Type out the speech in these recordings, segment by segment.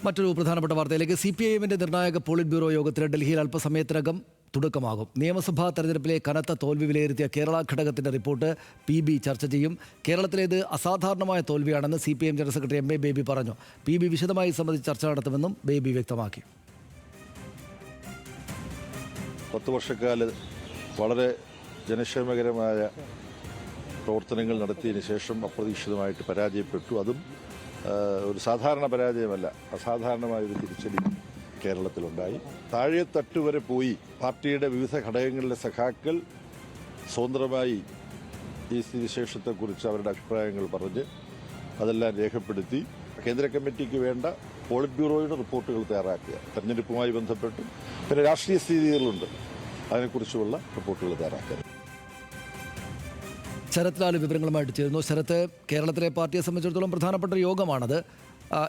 മറ്റൊരു പ്രധാനപ്പെട്ട വാർത്തയിലേക്ക് CPIM-ന്റെ നിർണായക പോളിറ്റ് ബ്യൂറോ യോഗത്തിന് ഡൽഹിയിൽ അല്പസമയത്തിനകം തുടക്കമാകും. നിയമസഭാ തെരഞ്ഞെടുപ്പിലെ കനത്ത തോൽവി വിലയിരുത്തിയ കേരള ഘടകത്തിന്റെ റിപ്പോർട്ട് PB ചർച്ച ചെയ്യും. കേരളത്തിലേത് അസാധാരണമായ തോൽവിയാണെന്ന് CPIM general secretary MA baby പറഞ്ഞു. PB വിശദമായി സംബന്ധിച്ച് ചർച്ച നടത്തുമെന്നും ബേബി വ്യക്തമാക്കി. 10 വർഷക്കാലം വളരെ ജനക്ഷേമകരമായ പ്രവർത്തനങ്ങൾ നടത്തിയതിന് ശേഷം അപ്രതീക്ഷിതമായിട്ട് പരാജയപ്പെട്ടു. അതും ഒരു സാധാരണ പരാജയമല്ല, അസാധാരണമായൊരു തിരിച്ചടി കേരളത്തിലുണ്ടായി. താഴെത്തട്ട് വരെ പോയി പാർട്ടിയുടെ വിവിധ ഘടകങ്ങളിലെ സഖാക്കൾ സ്വതന്ത്രമായി ഈ സ്ഥിതിവിശേഷത്തെക്കുറിച്ച് അവരുടെ അഭിപ്രായങ്ങൾ പറഞ്ഞ് അതെല്ലാം രേഖപ്പെടുത്തി കേന്ദ്ര കമ്മിറ്റിക്ക് വേണ്ട പോളിറ്റ് ബ്യൂറോയുടെ റിപ്പോർട്ടുകൾ തയ്യാറാക്കുക. തെരഞ്ഞെടുപ്പുമായി ബന്ധപ്പെട്ട് പിന്നെ രാഷ്ട്രീയ സ്ഥിതികളുണ്ട്, അതിനെക്കുറിച്ചുള്ള റിപ്പോർട്ടുകൾ തയ്യാറാക്കുക. ശരത് ലാൽ വിവരങ്ങളുമായിട്ട് ചേരുന്നു. ശരത്ത്, കേരളത്തിലെ പാർട്ടിയെ സംബന്ധിച്ചിടത്തോളം പ്രധാനപ്പെട്ട ഒരു യോഗമാണത്.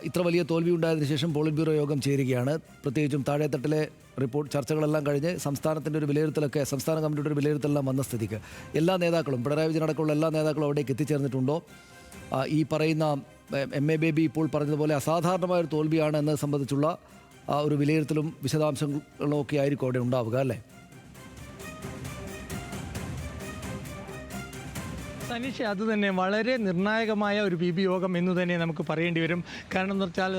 ഇത്ര വലിയ തോൽവി ഉണ്ടായതിനു ശേഷം പോളിറ്റ് ബ്യൂറോ യോഗം ചേരുകയാണ്. പ്രത്യേകിച്ചും താഴെത്തട്ടിലെ റിപ്പോർട്ട് ചർച്ചകളെല്ലാം കഴിഞ്ഞ് സംസ്ഥാനത്തിൻ്റെ ഒരു വിലയിരുത്തലൊക്കെ, സംസ്ഥാന കമ്മിറ്റിയുടെ ഒരു വിലയിരുത്തലെല്ലാം വന്ന സ്ഥിതിക്ക് എല്ലാ നേതാക്കളും, പിണറായി വിജയൻ അടക്കമുള്ള എല്ലാ നേതാക്കളും അവിടേക്ക് എത്തിച്ചേർന്നിട്ടുണ്ടോ? ഈ പറയുന്ന MA ബേബി ഇപ്പോൾ പറഞ്ഞതുപോലെ അസാധാരണമായൊരു തോൽവിയാണ് എന്നത് സംബന്ധിച്ചുള്ള ഒരു വിലയിരുത്തലും വിശദാംശങ്ങളും ഒക്കെ ആയിരിക്കും അവിടെ ഉണ്ടാവുക, അല്ലേ? സനീഷ്, അത് തന്നെ വളരെ നിർണായകമായ ഒരു PB യോഗം എന്ന് തന്നെ നമുക്ക് പറയേണ്ടി വരും. കാരണം എന്ന് വെച്ചാൽ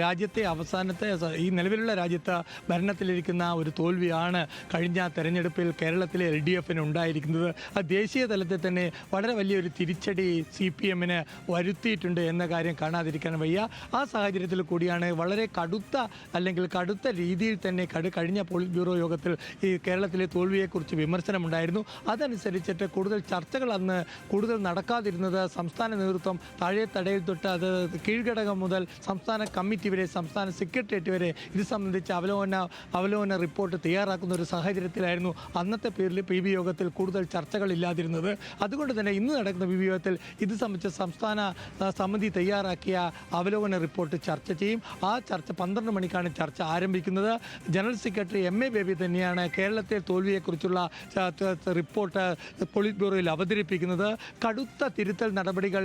രാജ്യത്തെ അവസാനത്തെ ഈ നിലവിലുള്ള രാജ്യത്ത് ഭരണത്തിലിരിക്കുന്ന ഒരു തോൽവിയാണ് കഴിഞ്ഞ തെരഞ്ഞെടുപ്പിൽ കേരളത്തിലെ LDF-ന് ഉണ്ടായിരിക്കുന്നത്. ദേശീയ തലത്തിൽ തന്നെ വളരെ വലിയൊരു തിരിച്ചടി CPM-ന് വരുത്തിയിട്ടുണ്ട് എന്ന കാര്യം കാണാതിരിക്കാൻ വയ്യ. ആ സാഹചര്യത്തിൽ കൂടിയാണ് വളരെ കടുത്ത രീതിയിൽ തന്നെ കഴിഞ്ഞ പോളിറ്റ് ബ്യൂറോ യോഗത്തിൽ ഈ കേരളത്തിലെ തോൽവിയെക്കുറിച്ച് വിമർശനമുണ്ടായിരുന്നു. അതനുസരിച്ചിട്ട് കൂടുതൽ ചർച്ചകൾ അന്ന് കൂടുതൽ നടക്കാതിരുന്നത് സംസ്ഥാന നേതൃത്വം താഴെത്തടയിൽ തൊട്ട് അത് കീഴ്ഘടകം മുതൽ സംസ്ഥാന കമ്മിറ്റി വരെ, സംസ്ഥാന സെക്രട്ടേറിയറ്റ് വരെ ഇത് സംബന്ധിച്ച് അവലോകന റിപ്പോർട്ട് തയ്യാറാക്കുന്ന ഒരു സാഹചര്യത്തിലായിരുന്നു അന്നത്തെ PB യോഗത്തിൽ കൂടുതൽ ചർച്ചകളില്ലാതിരുന്നത്. അതുകൊണ്ട് തന്നെ ഇന്ന് നടക്കുന്ന PB യോഗത്തിൽ ഇത് സംബന്ധിച്ച് സംസ്ഥാന സമിതി തയ്യാറാക്കിയ അവലോകന റിപ്പോർട്ട് ചർച്ച ചെയ്യും. ആ ചർച്ച 12 മണിക്കാണ് ചർച്ച ആരംഭിക്കുന്നത്. ജനറൽ സെക്രട്ടറി MA ബേബി തന്നെയാണ് കേരളത്തെ തോൽവിയെക്കുറിച്ചുള്ള റിപ്പോർട്ട് പോളിറ്റ് ബ്യൂറോയിൽ അവതരിപ്പിക്കുന്നത്. കടുത്ത തിരുത്തൽ നടപടികൾ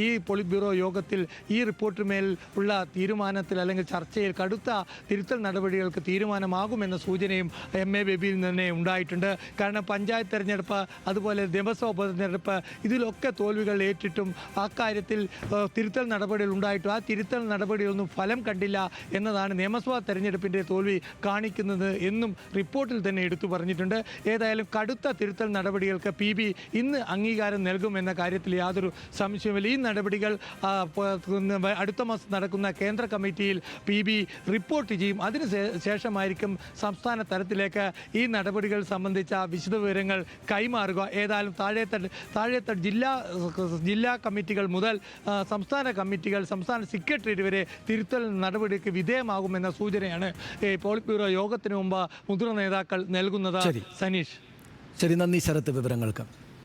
ഈ പോളിറ്റ് ബ്യൂറോ യോഗത്തിൽ ഈ റിപ്പോർട്ടിന്മേൽ ഉള്ള തീരുമാനത്തിൽ അല്ലെങ്കിൽ ചർച്ചയിൽ കടുത്ത തിരുത്തൽ നടപടികൾക്ക് തീരുമാനമാകുമെന്ന സൂചനയും MA ബേബിയിൽ തന്നെ ഉണ്ടായിട്ടുണ്ട്. കാരണം പഞ്ചായത്ത് തെരഞ്ഞെടുപ്പ്, അതുപോലെ നിയമസഭാ ഉപതെരഞ്ഞെടുപ്പ്, ഇതിലൊക്കെ തോൽവികൾ ഏറ്റിട്ടും അക്കാര്യത്തിൽ തിരുത്തൽ നടപടികൾ ഉണ്ടായിട്ടും ആ തിരുത്തൽ നടപടികളൊന്നും ഫലം കണ്ടില്ല എന്നതാണ് നിയമസഭാ തെരഞ്ഞെടുപ്പിൻ്റെ തോൽവി കാണിക്കുന്നത് എന്നും റിപ്പോർട്ടിൽ തന്നെ എടുത്തു പറഞ്ഞിട്ടുണ്ട്. ഏതായാലും കടുത്ത തിരുത്തൽ നടപടികൾക്ക് PB ഇന്ന് അംഗീകാരം നൽകുമെന്ന കാര്യത്തിൽ യാതൊരു സംശയവുമില്ല. ഈ നടപടികൾ അടുത്ത മാസം നടക്കുന്ന കേന്ദ്ര കമ്മിറ്റിയിൽ PB റിപ്പോർട്ട് ചെയ്യും. അതിന് ശേഷമായിരിക്കും സംസ്ഥാന തലത്തിലേക്ക് ഈ നടപടികൾ സംബന്ധിച്ച വിശദവിവരങ്ങൾ കൈമാറുക. ഏതായാലും താഴെത്തട്ട് ജില്ലാ കമ്മിറ്റികൾ മുതൽ സംസ്ഥാന കമ്മിറ്റികൾ, സംസ്ഥാന സെക്രട്ടേറിയറ്റ് വരെ തിരുത്തൽ നടപടിക്ക് വിധേയമാകുമെന്ന സൂചനയാണ് പോളിറ്റ് ബ്യൂറോ യോഗത്തിന് മുമ്പ് മുതിർന്ന നേതാക്കൾ നൽകുന്നത്. സനീഷ്, ശരി, നന്ദി ശരത്ത് വിവരങ്ങൾക്ക്.